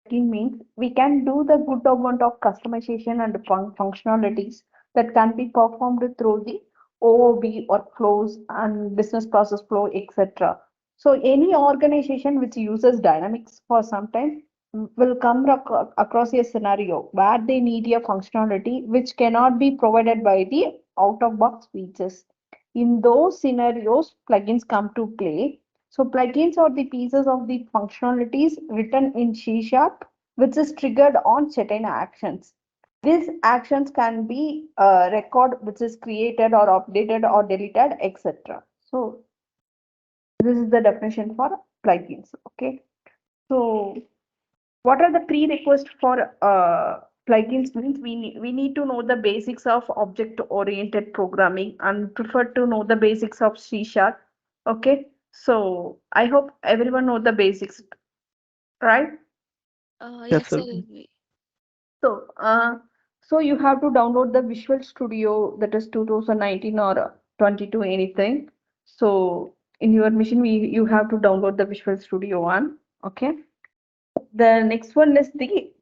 plugin means we can do the good amount of customization and functionalities that can be performed through the OOB or flows and business process flow, etc. So any organization which uses Dynamics for some time will come across a scenario where they need a functionality which cannot be provided by the out-of-box features. In those scenarios, plugins come to play. So plugins are the pieces of the functionalities written in C Sharp, which is triggered on certain actions. These actions can be a record which is created or updated or deleted, etc. So this is the definition for plugins. Okay. So what are the prerequisites for plugins means we need to know the basics of object oriented programming and prefer to know the basics of C sharp. Okay, so I hope everyone know the basics, right? Yes, Yes, sir. Selvi. So so you have to download the Visual Studio, that is 2019 or 22 anything. So in your machine you have to download the Visual Studio one. Okay, the next one is the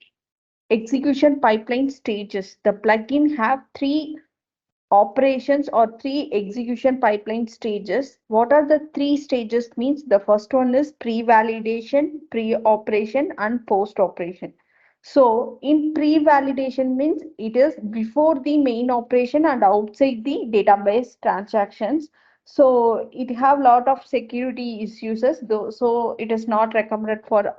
execution pipeline stages. The plugin have three operations or three execution pipeline stages. What are the three stages means? The first one is pre-validation, pre-operation, and post-operation. So in pre-validation means it is before the main operation and outside the database transactions. So it have lot of security issues, though, so it is not recommended for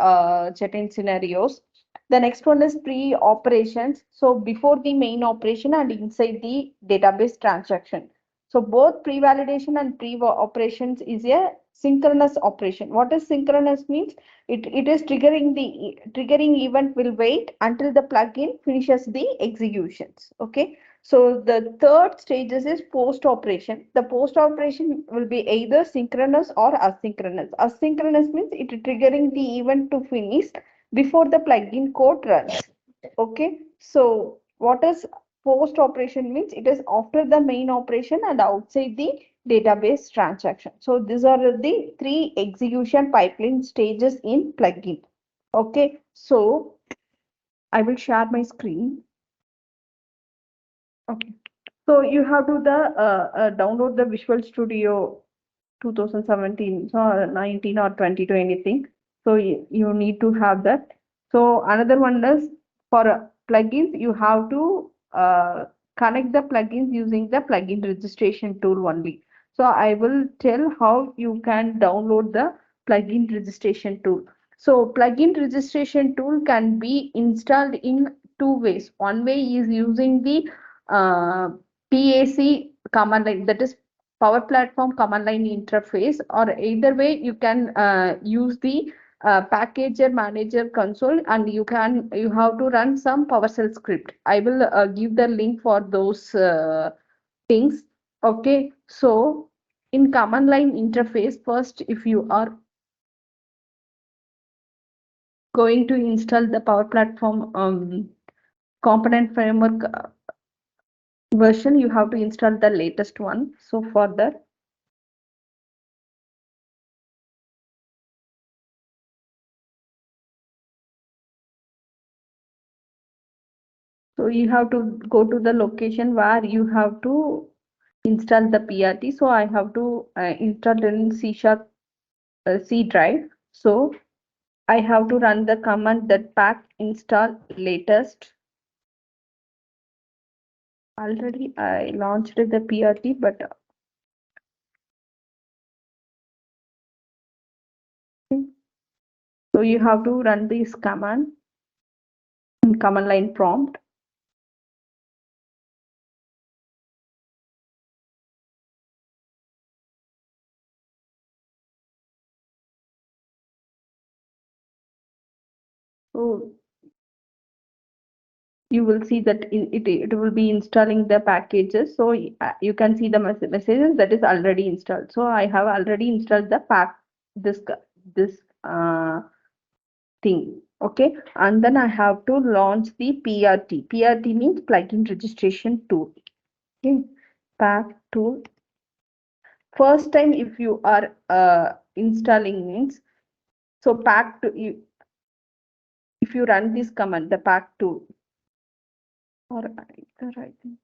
certain scenarios. The next one is pre-operations. So before the main operation and inside the database transaction. So both pre-validation and pre-operations is a synchronous operation. What is synchronous means? It is triggering event will wait until the plugin finishes the executions. Okay. So the third stages is post-operation. The post-operation will be either synchronous or asynchronous. Asynchronous means it triggering the event to finish before the plugin code runs. Okay, so what is post operation means? It is after the main operation and outside the database transaction. So these are the three execution pipeline stages in plugin. Okay, so I will share my screen. Okay, so you have to download the Visual Studio 2017 or 19 or 20 to anything. So you need to have that. So another one is for plugins, you have to connect the plugins using the plugin registration tool only. So I will tell how you can download the plugin registration tool. So plugin registration tool can be installed in two ways. One way is using the PAC command line, that is Power Platform command line interface, or either way you can use the packager manager console, and you have to run some PowerShell script. I will give the link for those things. Okay, so in command line interface, first if you are going to install the Power Platform component framework version, you have to install the latest one. So for that, so you have to go to the location where you have to install the PRT. So I have to install in C sharp C drive. So I have to run the command that pack install latest. Already I launched the PRT, but so you have to run this command in command line prompt. So you will see that it will be installing the packages. So you can see the messages that is already installed. So I have already installed the pack this this uh, thing. Okay, and then I have to launch the PRT. PRT means plugin registration tool. Okay, pack tool. First time if you are installing means, so pack to you, if if you run this command, the pack tool, or either, I think.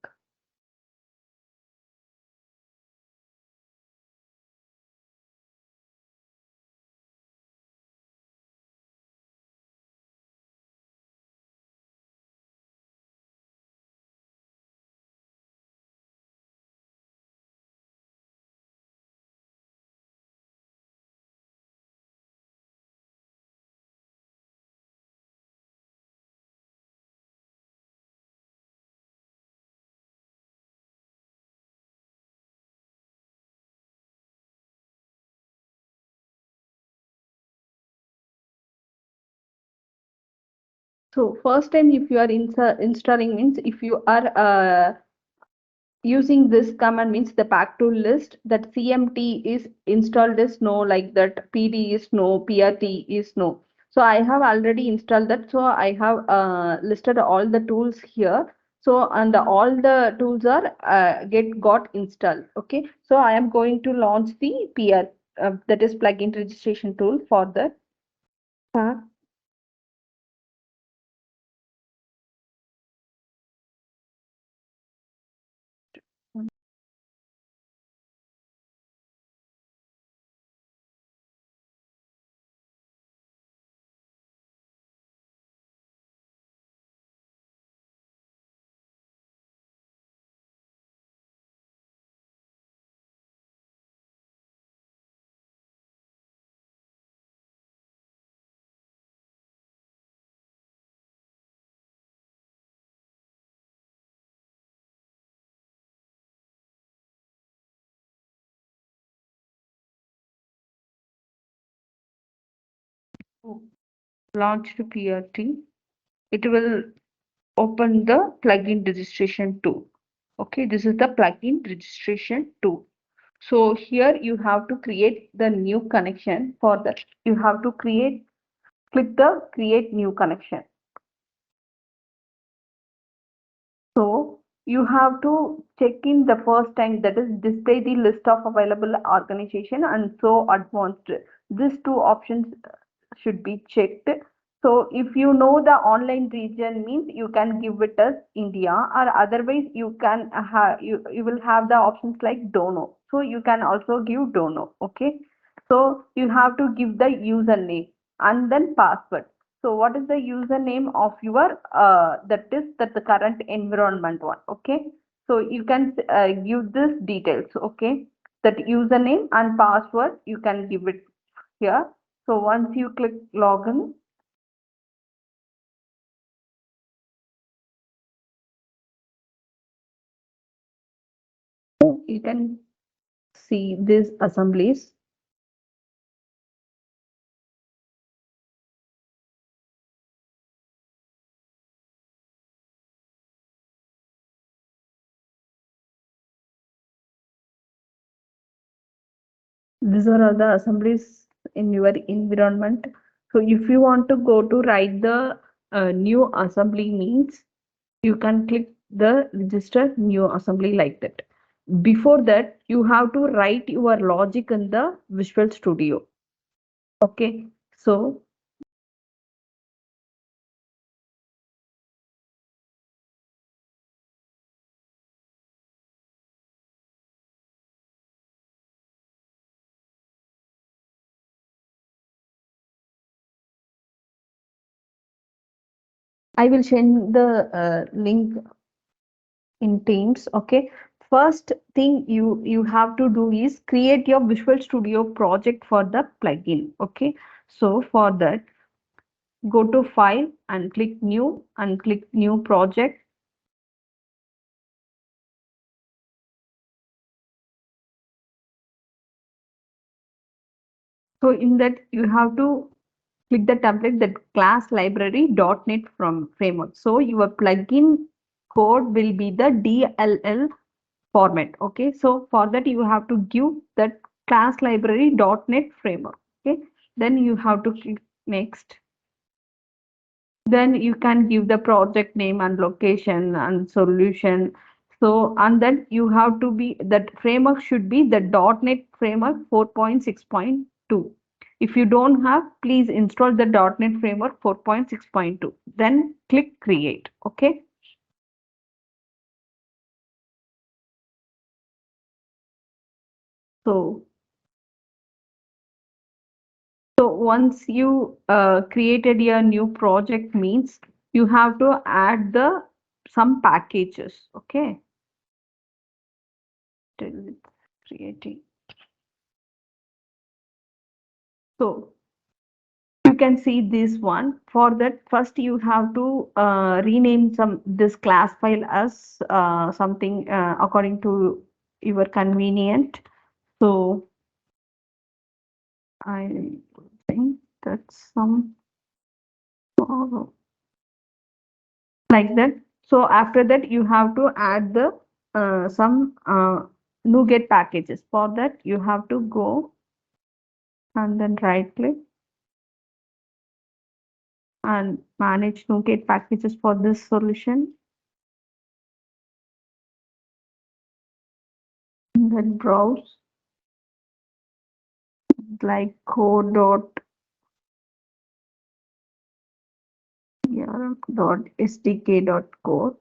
So first time if you are installing means if you are using this command means the pack tool list that CMT is installed is no, like that PD is no, PRT is no. So I have already installed that. So I have listed all the tools here. So and all the tools are got installed. Okay. So I am going to launch the PR that is plugin registration tool for the pack. Launch to PRT. It will open the plugin registration tool. Okay, this is the plugin registration tool. So here you have to create the new connection. For that, you have to click the create new connection. So you have to check in the first time, that is display the list of available organization and so advanced. These two options should be checked. So if you know the online region means you can give it as India, or otherwise you can have you will have the options like Dono. So you can also give Dono. Okay. So you have to give the username and then password. So what is the username of your that the current environment one? Okay. So you can give this details. Okay. That username and password you can give it here. So once you click login, you can see these assemblies. These are all the assemblies in your environment. So if you want to go to write the new assembly means, you can click the register new assembly like that. Before that, you have to write your logic in the Visual Studio. Okay, so I will send the link in Teams. Okay, first thing you have to do is create your Visual Studio project for the plugin. Okay, so for that, go to File and click New and click New Project. So in that you have to click the template that class library .NET from framework. So your plugin code will be the DLL format. Okay, so for that you have to give that class library .NET framework. Okay, then you have to click next. Then you can give the project name and location and solution. So and then you have to be that framework should be the .NET framework 4.6.2. If you don't have, please install the .NET Framework 4.6.2. Then click Create. Okay. So once you created your new project means you have to add the some packages. Okay. Till it's creating. So you can see this one. For that, first you have to rename this class file as something according to your convenient. So I think that's some like that. So after that, you have to add the some NuGet packages. For that, you have to go and then right click and manage NuGet packages for this solution. And then browse like code.crm.sdk.core.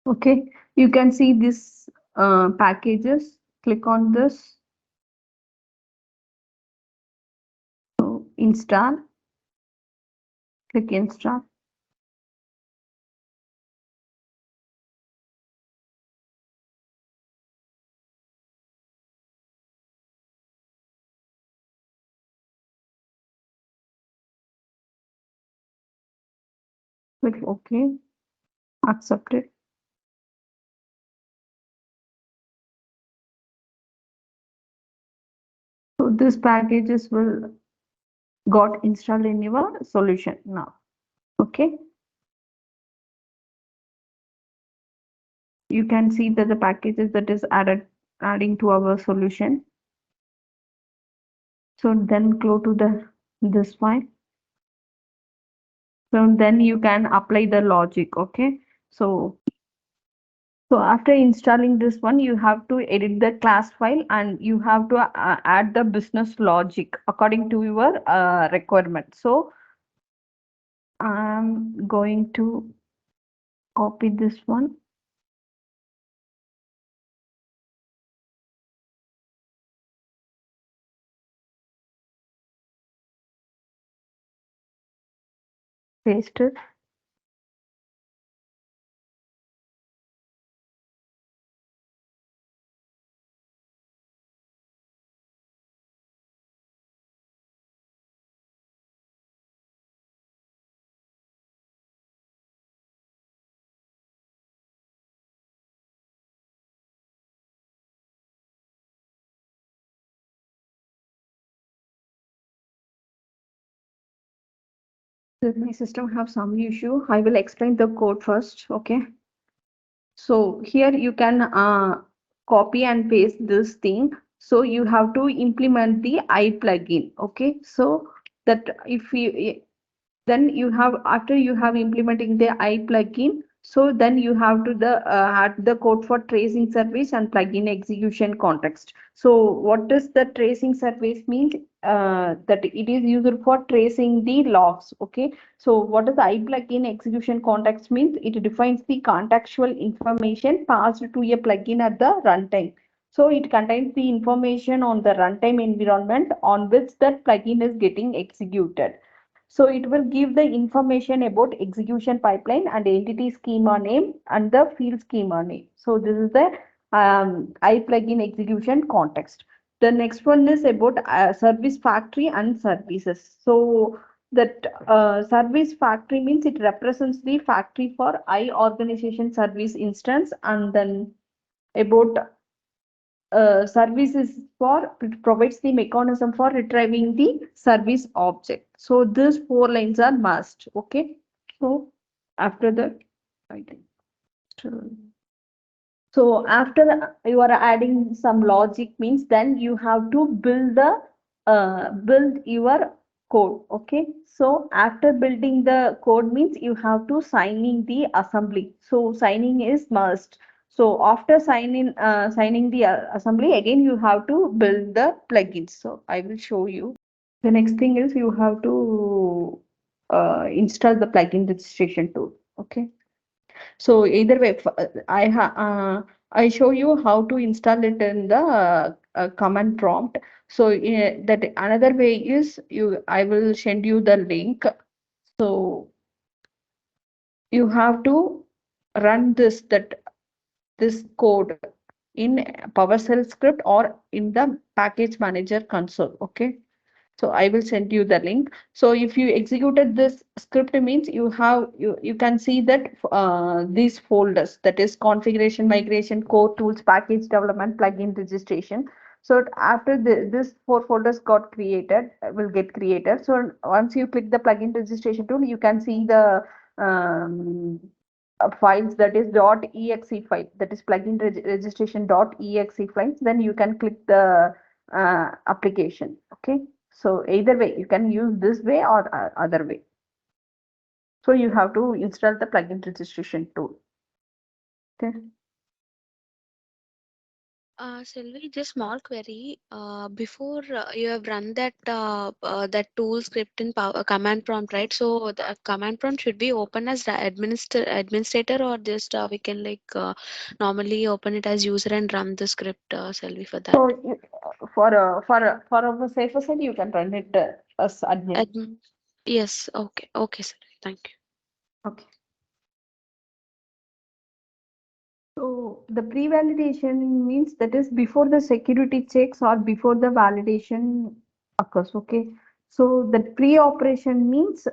Okay, you can see this packages. Click on this. So install. Click install. Click OK. Accept it. So this packages will got installed in your solution now. Okay. You can see that the packages that is adding to our solution. So then go to this file. So then you can apply the logic. Okay. So after installing this one, you have to edit the class file and you have to add the business logic according to your requirement. So I'm going to copy this one. Paste it. My system have some issue. I will explain the code first. Okay. So here you can copy and paste this thing. So you have to implement the I plugin. Okay. So that if you then you have after you have implementing the I plugin, so then you have to add the code for tracing service and plugin execution context. So what does the tracing service mean? That it is used for tracing the logs. Okay. So what does I plugin execution context means? It defines the contextual information passed to a plugin at the runtime. So it contains the information on the runtime environment on which that plugin is getting executed. So it will give the information about execution pipeline and entity schema name and the field schema name. So this is the I plugin execution context. The next one is about service factory and services. So that service factory means it represents the factory for I organization service instance, and then about services for provides the mechanism for retrieving the service object. So these four lines are must. Okay. So after that, I think. So after you are adding some logic means then you have to build your code. Okay. So after building the code means you have to signing the assembly. So signing is must. So after signing the assembly, again you have to build the plugins. So I will show you. The next thing is you have to install the plugin registration tool. Okay. So either way, I show you how to install it in the command prompt. So that another way is I will send you the link. So you have to run this code in PowerShell script or in the package manager console. Okay. So I will send you the link. So if you executed this script means you can see that these folders, that is configuration, migration, core tools, package development, plugin registration. So after this four folders got created, will get created. So once you click the plugin registration tool, you can see the um, files, that is .exe file, that is plugin registration .exe files. Then you can click the application. Okay. So either way, you can use this way or other way. So you have to install the plugin registration tool. Okay. Selvi, just small query. Before you have run that tool script in command prompt, right? So the command prompt should be open as the administrator, or just we can normally open it as user and run the script, Selvi, for that. So for a safer side, you can run it as admin. Admin. Yes. Okay. Okay, Selvi. Thank you. Okay. So the pre-validation means that is before the security checks or before the validation occurs. Okay. So the pre-operation means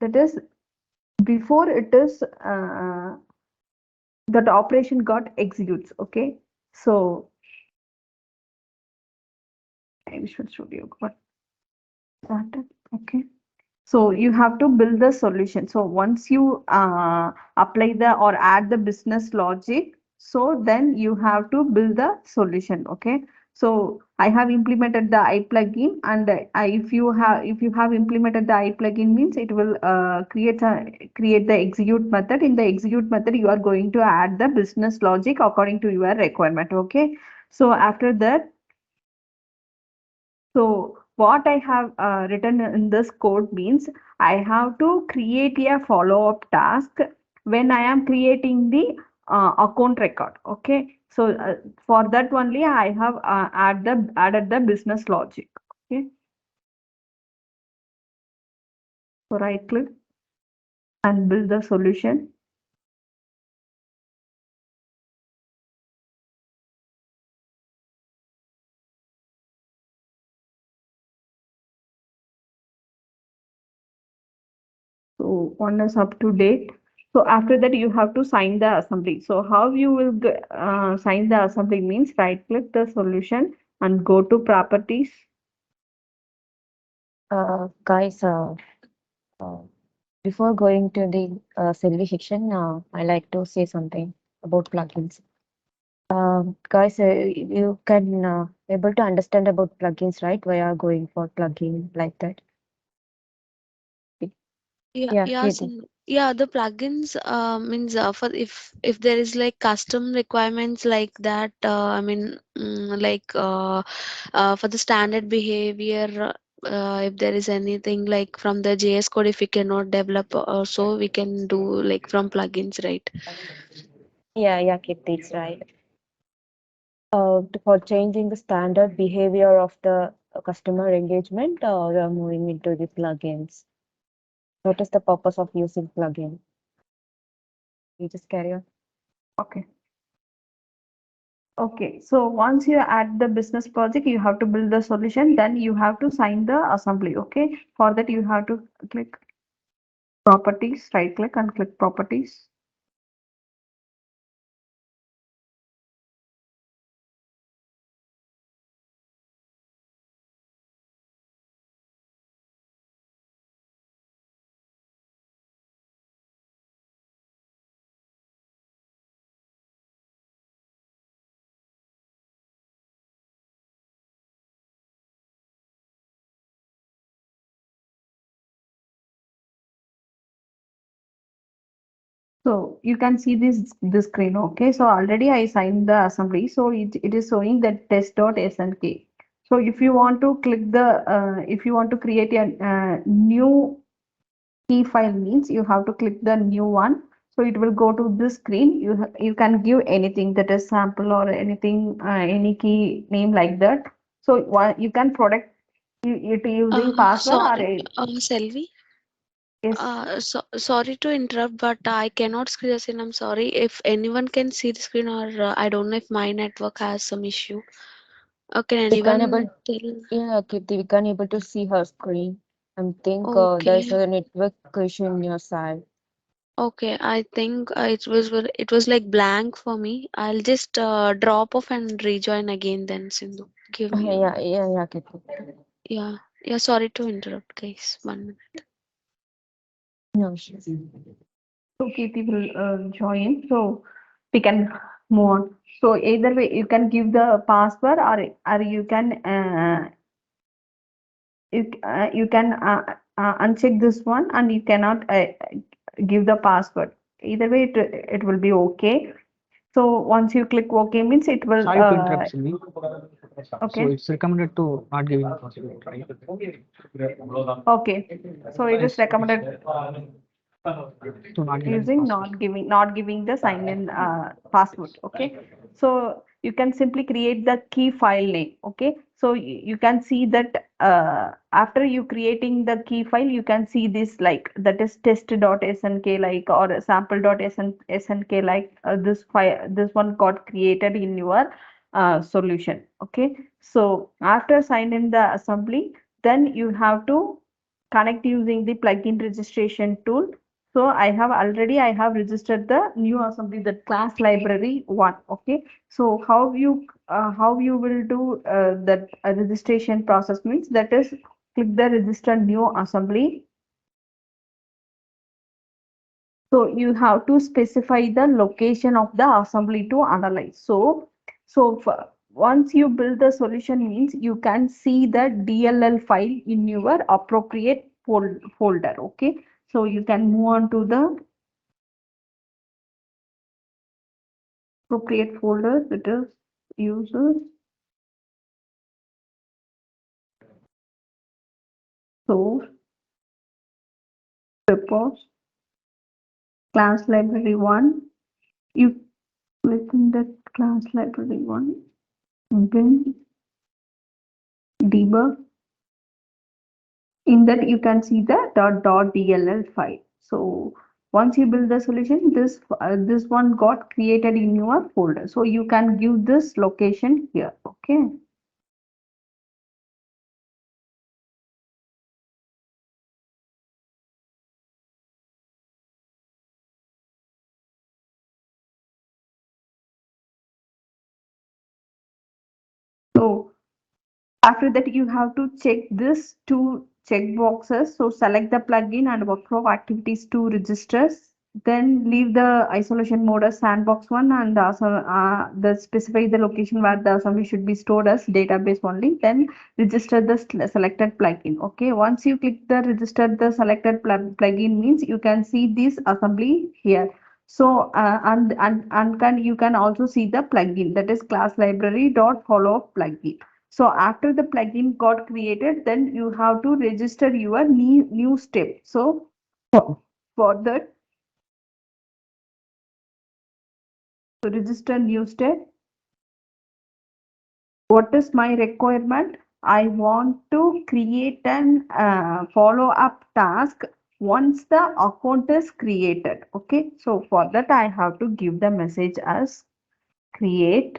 that is before it is that operation got executes. Okay. So Visual Studio got started. Okay. So you have to build the solution. So once you apply the or add the business logic, so then you have to build the solution. Okay. So I have implemented the I plugin, and if you have implemented the I plugin means it will create the execute method. In the execute method, you are going to add the business logic according to your requirement. Okay. So after that, so what I have written in this code means I have to create a follow-up task when I am creating the account record. Okay. So for that only I have added the business logic. Okay. So right click and build the solution. So one is up to date. So after that you have to sign the assembly. So how you will sign the assembly means right click the solution and go to properties. Guys, uh, before going to the Sylvie section, I like to say something about plugins. Guys, you can able to understand about plugins, right? We are going for plugin like that. Yeah, Yeah, yeah, Kirti. yeah. The plugins means for if there is like custom requirements like that. For the standard behavior. If there is anything like from the JS code, if we cannot develop, so we can do like from plugins, right? Yeah, Kirti, it's right. For changing the standard behavior of the customer engagement, we are moving into the plugins. What is the purpose of using plugin? You just carry on. Okay. Okay. So once you add the business project, you have to build the solution. Then you have to sign the assembly. Okay. For that, you have to click properties, right click and click properties. So you can see this screen, okay? So already I signed the assembly, so it is showing that test.snk. So if you want to click the if you want to create a new key file means you have to click the new one. So it will go to this screen. You can give anything that is sample or anything any key name like that. So you can product it using password or Sorry, Selvi. yes. Sorry to interrupt, but I cannot see the screen. I'm sorry. If anyone can see the screen, or I don't know if my network has some issue. Can We can anyone able, tell? yeah, Kirti, we can able to see her screen. I think there's Okay, a network issue in your side. okay. I think it was like blank for me. I'll just drop off and rejoin again then, Sindhu. Give me Yeah, yeah, yeah, Kirti. yeah, yeah. Sorry to interrupt, guys. 1 minute. No issues. So Kirti will join. So we can move on. So either way, you can give the password or you can you can uncheck this one and you cannot give the password. Either way, it will be okay. So once you click OK means it will Sorry to interrupt, Sylvie. So okay. it's recommended to not giving password, right? Okay. So it is recommended To not giving using password. not giving the sign in password. Okay, so you can simply create the key file name. Okay, so you can see that after you creating the key file you can see this like that is test.snk like or sample.snk like this file, this one got created in your solution. Okay, so after sign in the assembly then you have to connect using the plugin registration tool. So I have registered the new assembly, that class library one. Okay. So how you will do that registration process means that is click the register new assembly. So you have to specify the location of the assembly to analyze. So once you build the solution means you can see the DLL file in your appropriate folder. Okay. So you can move on to the appropriate folder, that is users, source, reports, class library one. You click in the class library one, bin, debug. In that you can see the .dll file. So once you build the solution, this one got created in your folder. So you can give this location here. Okay. So after that, you have to check this two check boxes. So select the plugin and workflow activities to registers. Then leave the isolation mode as sandbox one and also the specify the location where the assembly should be stored as database only. Then register the selected plugin. Okay, once you click the register the selected plugin means you can see this assembly here. So you can also see the plugin, that is class library dot follow plugin. So after the plugin got created, then you have to register your new step. So for that, to register new step, what is my requirement? I want to create an follow-up task once the account is created. Okay, so for that I have to give the message as create.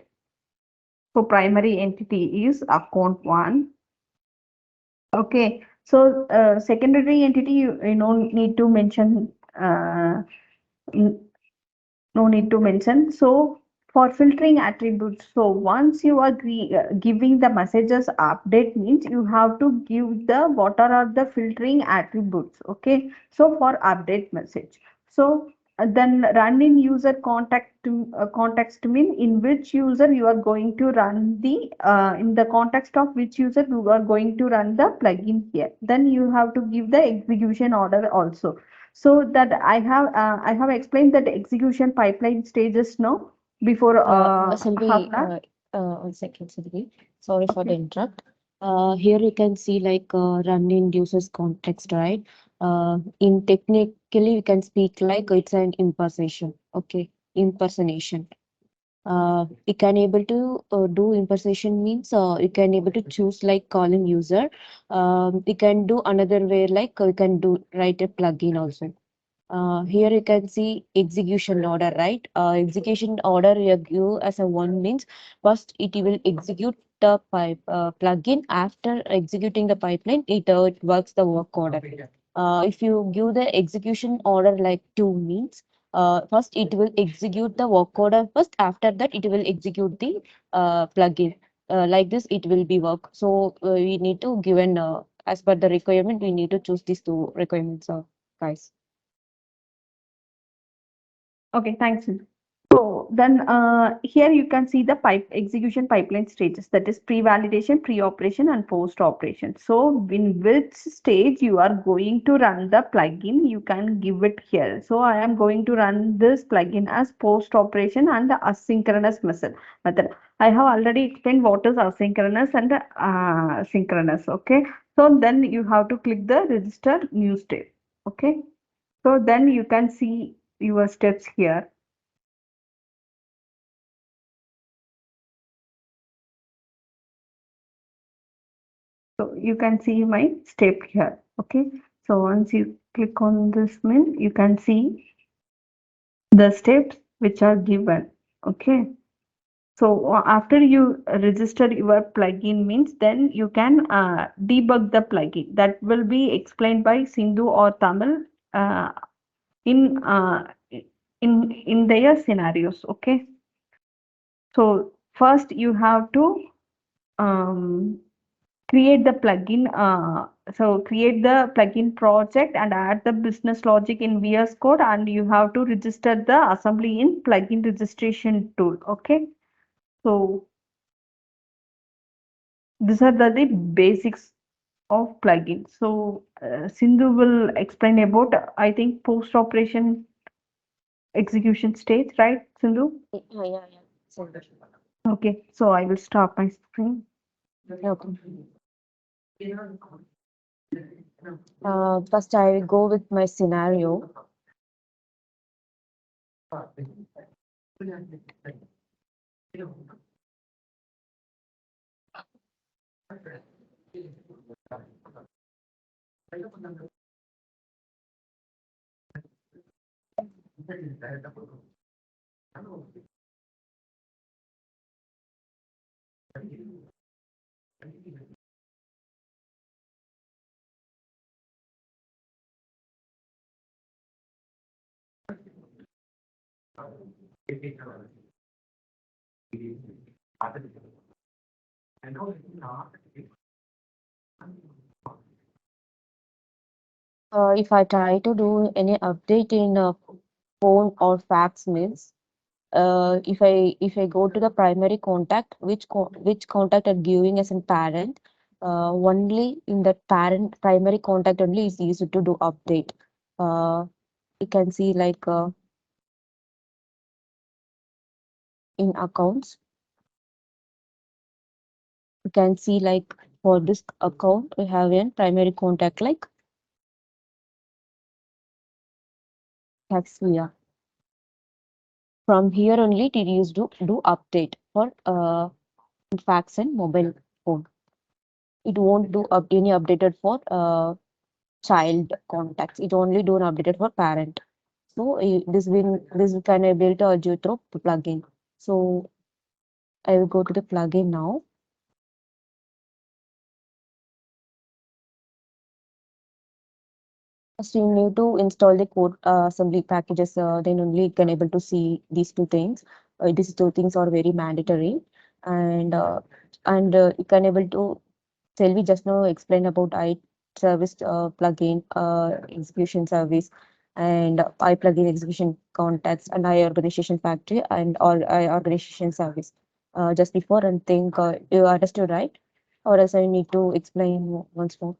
So primary entity is account one. Okay, so secondary entity you know need to mention no need to mention. So for filtering attributes, so once you are giving the messages update means you have to give the what are the filtering attributes. Okay, so for update message, so then run in user context mean in which user you are going to run the in the context of which user you are going to run the plugin here. Then you have to give the execution order also. So that I have explained that execution pipeline stages now before half Selvi, an hour. 1 second, Selvi. Sorry for the Okay. interrupt. Here you can see like run in user's context, right? In technically, we can speak like it's an impersonation. Okay, impersonation. You can able to do impersonation means you can able to choose like calling user. You can do another way like you can do write a plugin also. Here you can see execution order, right? Execution order you give as a one means first it will execute the plugin. After executing the pipeline, it works the work order. If you give the execution order like two means, first it will execute the work order first. After that, it will execute the plugin. Like this, it will be work. So we need to give an as per the requirement, we need to choose these two requirements, guys. Okay, thanks. So then here you can see the execution pipeline stages, that is pre-validation, pre-operation and post-operation. So in which stage you are going to run the plugin, you can give it here. So I am going to run this plugin as post-operation and the asynchronous method. I have already explained what is asynchronous and synchronous. Okay. So then you have to click the register new step. Okay. So then you can see your steps here. So you can see my step here. Okay. So once you click on this main, you can see the steps which are given. Okay. So after you register your plugin means then you can debug the plugin. That will be explained by Sindhu or Tamil uh, in in their scenarios. Okay. So first you have to um, create the plugin. So create the plugin project and add the business logic in VS Code, and you have to register the assembly in plugin registration tool. Okay. So these are the basics of plugin. So Sindhu will explain about, I think, post operation execution stage, right, Sindhu? Yeah. Sure. Okay. So I will stop my screen. Okay. First, I will go with my scenario. If I try to do any update in phone or fax means, if I go to the primary contact, which contact I'm giving as a parent, only in that parent primary contact only is easy to do update. You can see like in accounts, you can see like for this account we have a primary contact like Taxia. From here only it is do update for fax and mobile phone. It won't do any updated for child contacts. It only do an updated for parent. So this can I build a do through plugin. So I will go to the plugin now. First, you need to install the code assembly packages. Then only you can able to see these two things. These two things are very mandatory, and you can able to. Selvi just now explain about I service plugin execution service. and I plugin execution context and I organization factory and or I organization service. Just before and think you understood, right? Or else I need to explain once more.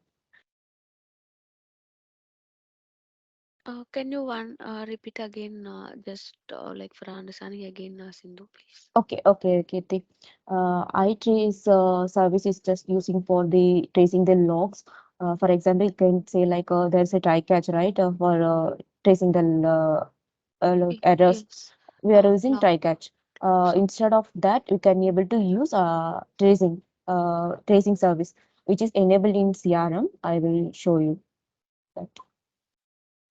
Can you one repeat again, just like for understanding again, Sindhu, please? Okay, Kirti. iTrace service is just using for the tracing the logs. For example, you can say like there's a try catch, right? For tracing the errors. Yes. We are using Log. try catch. Instead of that, we can able to use tracing service, which is enabled in CRM. I will show you that.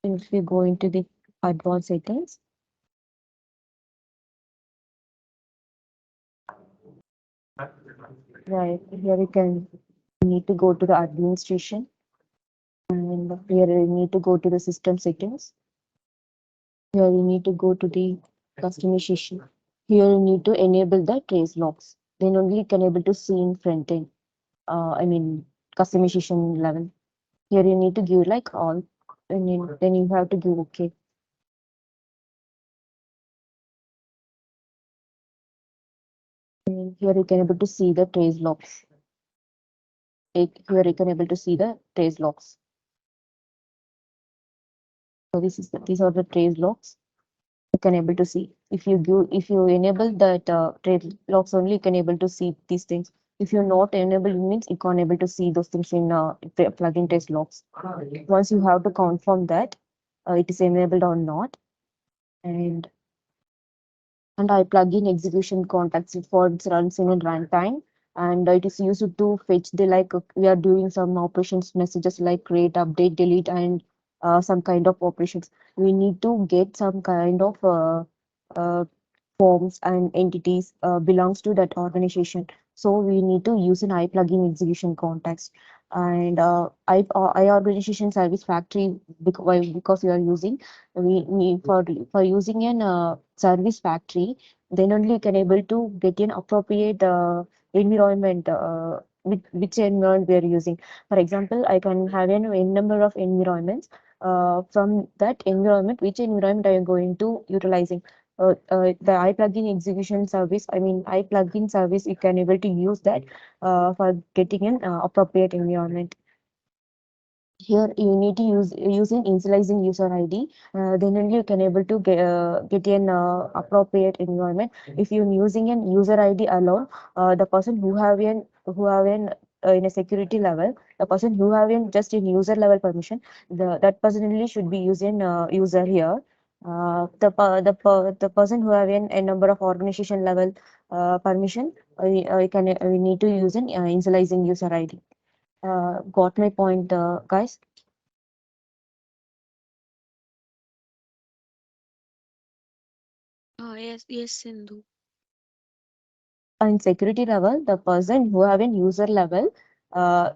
If we go into the advanced settings, right here you can need to go to the administration. And here you need to go to the system settings. Here you need to go to the customization. Here you need to enable the trace logs. Then only you can able to see in front end. I mean customization level. Here you need to give like all. And then you have to give OK. And here you can able to see the trace logs. Here you can able to see the trace logs. So these are the trace logs. You can able to see if you enable that trade logs only you can able to see these things. If you're not enable it means you can't able to see those things in plugin test logs. Once you have to confirm that it is enabled or not. And and I plug in execution context for it runs in a runtime, and it is used to fetch the like we are doing some operations messages like create, update, delete, and some kind of operations. We need to get some kind of uh, forms and entities belongs to that organization. So we need to use an I plugin execution context. And I organization service factory because we are using we need for using an service factory, then only you can able to get an appropriate environment which environment we are using. For example, I can have an n number of environments. From that environment, which environment I am going to utilizing the iPlugin execution service, I mean iPlugin service, you can able to use that for getting an appropriate environment. Here you need to use using initializing user ID. Then only you can able to get an appropriate environment. If you're using an user ID alone, the person who have an in a security level, the person who have an just in user level permission, that person only should be using user here. The person who have a number of organization level permission, we need to use an initializing user ID. Got my point, guys? Yes, yes, Sindhu. In security level, the person who have an user level,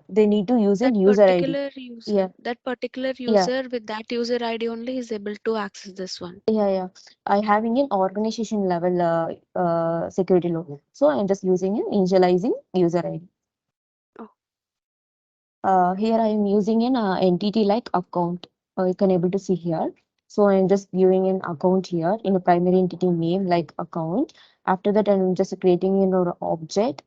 they need to use an user ID. Yeah, That particular yeah, user with that user ID only is able to access this one. yeah. I having an organization level security law. So I'm just using an initializing user ID. Oh, Here I am using an entity like account. You can able to see here. So I'm just giving an account here in a primary entity name like account. After that, I'm just creating an object.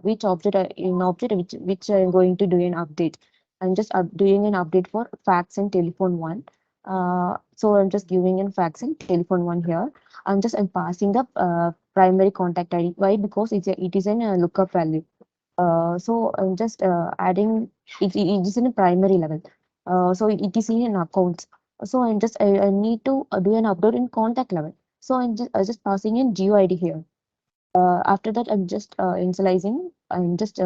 Which object in object which I'm going to do an update. I'm just doing an update for fax and telephone one. So I'm just giving in fax and telephone one here. I'm passing the primary contact ID. Why? Because it is an lookup value. So I'm just adding it is in a primary level. So it is in an account. So I need to do an upload in contact level. So I'm just passing in GUID here. After that, I'm just initializing. I'm just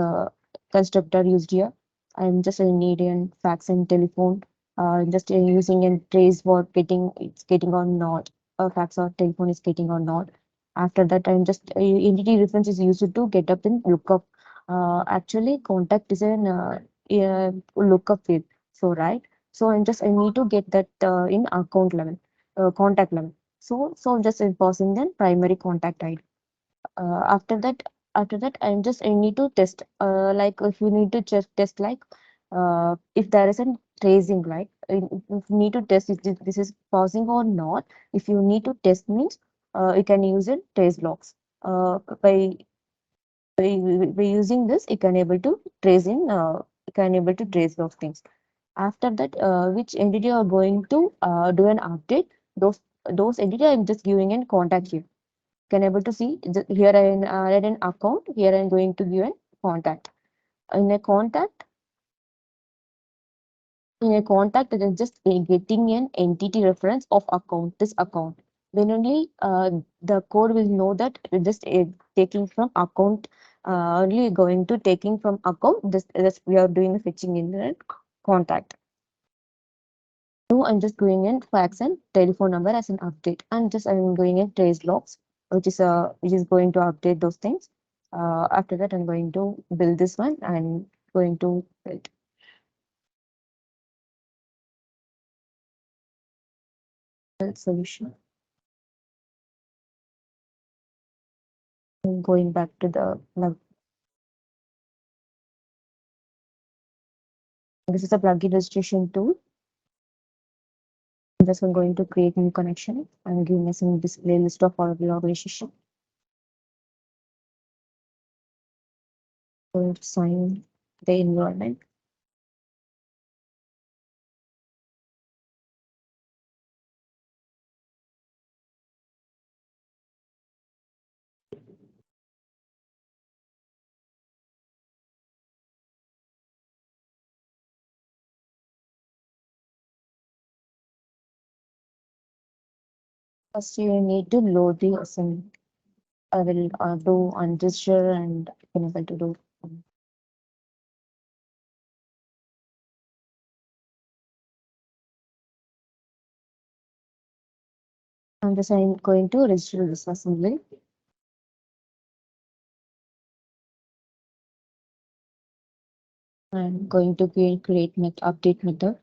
constructor used here. I'm just need an fax and telephone. Just using and trace for getting it's getting or not. Fax or telephone is getting or not. After that, I'm just entity reference is used to get up in lookup. Actually, contact is an lookup field. So right. So I need to get that in account level, contact level. So I'm just passing then primary contact ID. uh, after that I need to test like if you need to just test like if there is a tracing, like if you need to test if this is pausing or not, if you need to test means you can use it trace logs. By using this, you can able to trace you can able to trace those things. After that, which entity are going to do an update, those entity I'm just giving in contact here. Can able to see here I add an account, here I'm going to give a contact. In a contact, it is just getting an entity reference of account, this account. Then only the code will know that it just taking from account, only going to taking from account. This we are doing the fetching in the contact. So I'm just going in fax and telephone number as an update, and just I'm going in trace logs, which is going to update those things. After that, I'm going to build this one and going to build solution. I'm going back to the this is a plugin registration tool. I'm just going to create new connection and give me some display list of all of the organization. Going to sign the environment. First, you need to load the assembly. I will do unregister and enable to do. I'm just going to register this assembly. I'm going to create update method.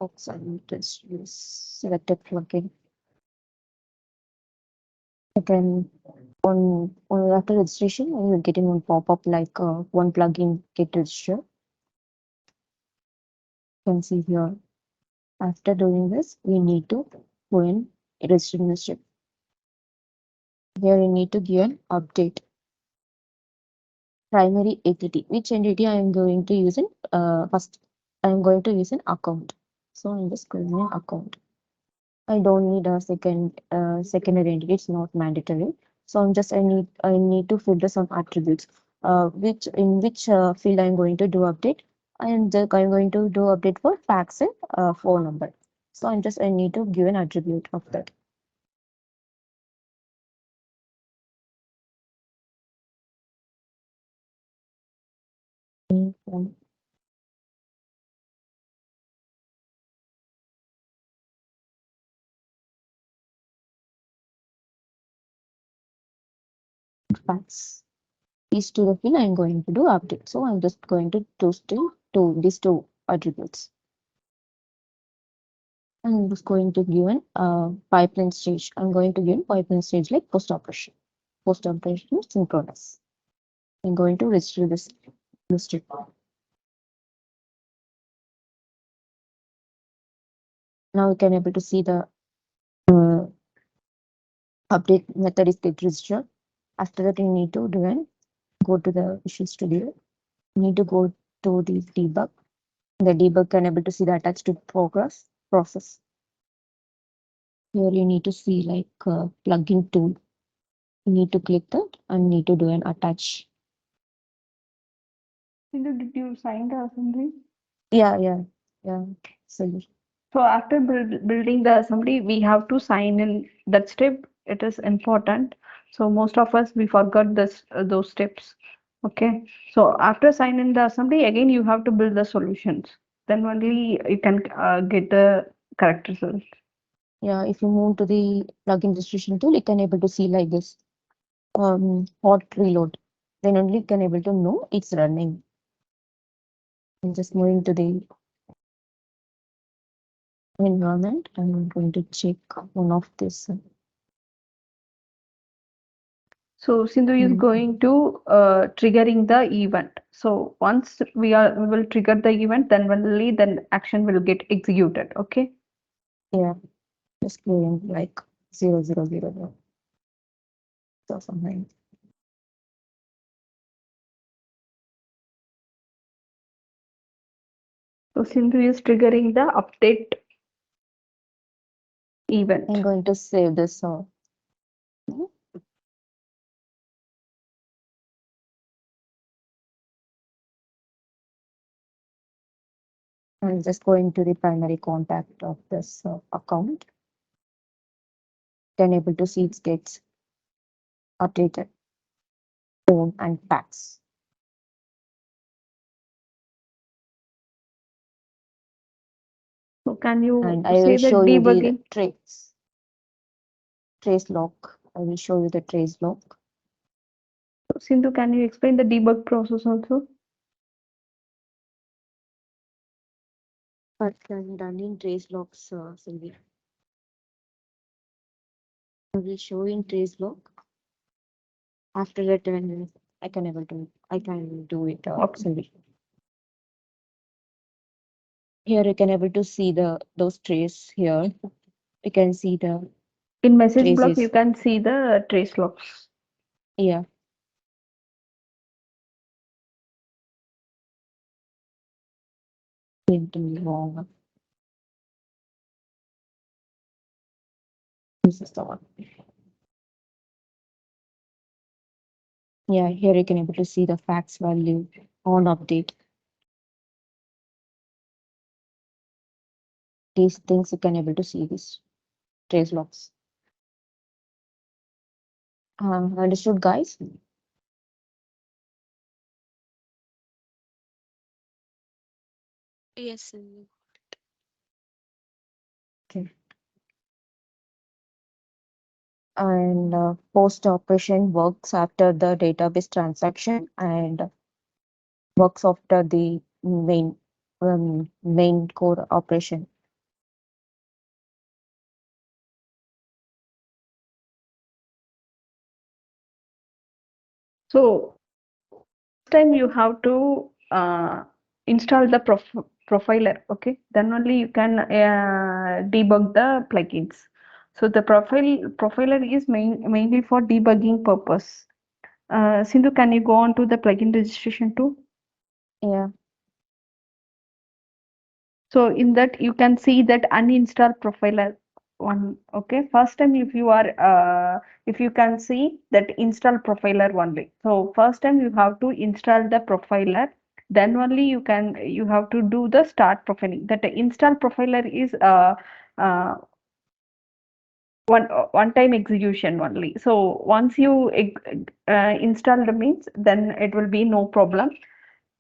Oops, I need to use selected plugin. Again, on after registration, you will get in one pop-up like one plugin get registered. You can see here. After doing this, we need to go in registration step. Here you need to give an update. Primary entity. Which entity I am going to use in first? I am going to use an account. So I'm just going in account. I don't need a secondary entity. It's not mandatory. So I need to filter some attributes. Which field I'm going to do update. I'm going to do update for fax and phone number. So I need to give an attribute of that. Fax. These two the field I'm going to do update. So I'm just going to choose these two attributes. I'm just going to give an pipeline stage. I'm going to give pipeline stage like post operation. Post operation synchronous. I'm going to register this step. Now you can able to see the update method is get registered. After that, you need to go to the Visual Studio. You need to go to the debug. The debug can able to see the attached to process. Here you need to see like plugin tool. You need to click that and need to do an attach. Did you sign the assembly? Yeah. So So after building the assembly, we have to sign in that step. It is important. So most of us we forgot those steps. Okay. So after signing the assembly, again you have to build the solutions. Then only you can get the correct result. yeah, if you move to the plugin distribution tool, you can able to see like this hot reload. Then only you can able to know it's running. I'm just moving to the environment. I'm going to check one of this. So Sindhu is going to triggering the event. So once we will trigger the event, then only then action will get executed. Okay. Yeah, just clearing like 0, 0, 0, 0. So something. So Sindhu is triggering the update event. I'm going to save this. I'm just going to the primary contact of this account. Then able to see it gets updated, phone and fax. So can you And I say will the show you the debugging? trace log. I will show you the trace log. So Sindhu, can you explain the debug process also? But I'm done in trace logs, Sylvia. I will show in trace log. After that, when I can do it, Okay. Sylvia. Here you can able to see those trace here. You can see the In message block, traces. you can see the trace logs. Yeah. Into wrong. This is the one. Yeah, here you can able to see the fax value on update. These things you can able to see this trace logs. Understood, guys? Yes, Sindhu. Okay. And post operation works after the database transaction and works after the main core operation. So time you have to install the profiler. Okay, then only you can debug the plugins. So the profiler is mainly for debugging purpose. Sindhu, can you go on to the plugin registration too? Yeah. So in that you can see that uninstall profiler one. Okay, first time if you can see that install profiler only. So first time you have to install the profiler, then only you have to do the start profiling. That install profiler is uh, one time execution only. So once you install the means, then it will be no problem.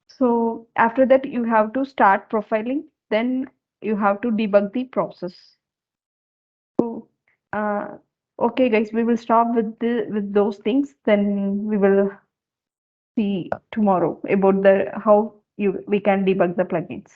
So after that, you have to start profiling. Then you have to debug the process. So, okay, guys, we will stop with those things. Then we will see tomorrow about the how we can debug the plugins.